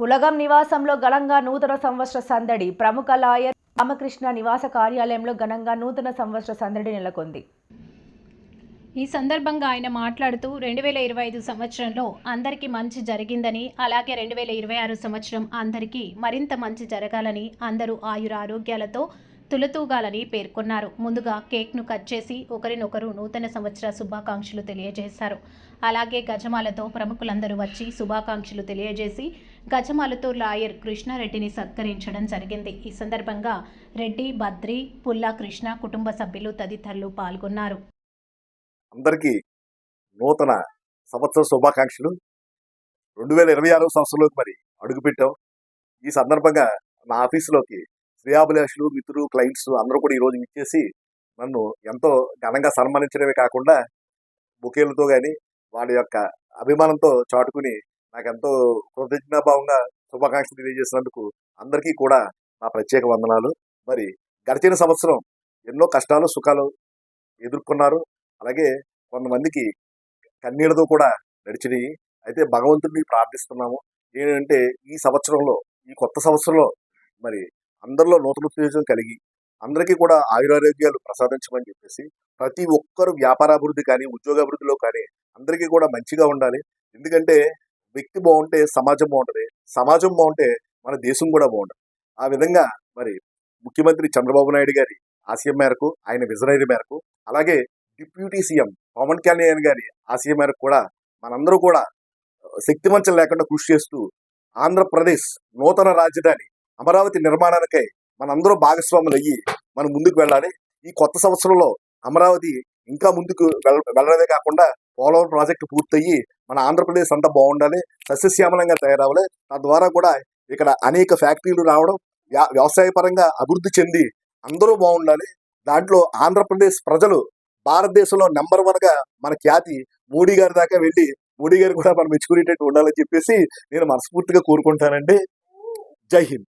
పులగం నివాసంలో ఘనంగా నూతన సంవత్సర సందడి. ప్రముఖ లాయర్ రామకృష్ణ నివాస కార్యాలయంలో ఘనంగా నూతన సంవత్సర సందడి నెలకొంది. ఈ సందర్భంగా ఆయన మాట్లాడుతూ 2025 సంవత్సరంలో అందరికీ మంచి జరిగిందని, అలాగే 2026 సంవత్సరం అందరికీ మరింత మంచి జరగాలని, అందరూ ఆయురారోగ్యాలతో తులతూగాలని పేర్కొన్నారు. ముందుగా కేక్ను కట్ చేసి ఒకరినొకరు నూతన సంవత్సర శుభాకాంక్షలు తెలియజేశారు. అలాగే గజమాలతో ప్రముఖులందరూ వచ్చి శుభాకాంక్షలు తెలియజేసి గజమాలతో లాయర్ కృష్ణారెడ్డిని సత్కరించడం జరిగింది. ఈ సందర్భంగా రెడ్డి, బద్రి, పుల్లా కృష్ణ కుటుంబ సభ్యులు తదితరులు పాల్గొన్నారు. అందరికీ నూతన సంవత్సర శుభాకాంక్షలు. 2026 సంవత్సరంలోకి మరి అడుగుపెట్టాం. ఈ సందర్భంగా నా ఆఫీసులోకి శ్రేయాభిలాషులు, మిత్రులు, క్లయింట్స్ అందరూ కూడా ఈరోజు ఇచ్చేసి నన్ను ఎంతో ఘనంగా సన్మానించడమే కాకుండా బొకేలతో కానీ వాడి యొక్క అభిమానంతో చాటుకుని నాకెంతో కృతజ్ఞతాభావంగా శుభాకాంక్షలు తెలియజేసినందుకు అందరికీ కూడా నా ప్రత్యేక వందనాలు. మరి గడిచిన సంవత్సరం ఎన్నో కష్టాలు, సుఖాలు ఎదుర్కొన్నారు. అలాగే కొంతమందికి కన్నీళ్లతో కూడా నడిచినాయి. అయితే భగవంతుడిని ప్రార్థిస్తున్నాము ఏంటంటే ఈ సంవత్సరంలో, ఈ కొత్త సంవత్సరంలో మరి అందరిలో నూతన ఉత్తేజం కలిగి అందరికీ కూడా ఆయురారోగ్యాలు ప్రసాదించమని చెప్పేసి ప్రతి ఒక్కరు వ్యాపారాభివృద్ధి కానీ, ఉద్యోగాభివృద్ధిలో కానీ అందరికీ కూడా మంచిగా ఉండాలి. ఎందుకంటే వ్యక్తి బాగుంటే సమాజం బాగుంటుంది, సమాజం బాగుంటే మన దేశం కూడా బాగుంటుంది. ఆ విధంగా మరి ముఖ్యమంత్రి చంద్రబాబు నాయుడు గారి ఆశయం మేరకు, ఆయన విజనరీ మేరకు, అలాగే డిప్యూటీ సీఎం పవన్ కళ్యాణ్ గారి ఆశయం మేరకు కూడా మనందరూ కూడా శక్తివంచం లేకుండా కృషి చేస్తూ ఆంధ్రప్రదేశ్ నూతన రాజధాని అమరావతి నిర్మాణానికై మనందరూ భాగస్వాములు అయ్యి మనం ముందుకు వెళ్ళాలి. ఈ కొత్త సంవత్సరంలో అమరావతి ఇంకా ముందుకు వెళ్ళడమే కాకుండా పోలవరం ప్రాజెక్టు పూర్తయ్యి మన ఆంధ్రప్రదేశ్ అంతా బాగుండాలి, సస్యశ్యామలంగా తయారవ్వాలి. తద్వారా కూడా ఇక్కడ అనేక ఫ్యాక్టరీలు రావడం, వ్యవసాయ పరంగా అభివృద్ధి చెంది అందరూ బాగుండాలి. దాంట్లో ఆంధ్రప్రదేశ్ ప్రజలు భారతదేశంలో నెంబర్ 1గా మన ఖ్యాతి మోడీ గారి దాకా వెళ్ళి మోడీ గారు కూడా మనం మెచ్చుకునేటట్టు ఉండాలని చెప్పేసి నేను మనస్ఫూర్తిగా కోరుకుంటానండి. జై హింద్.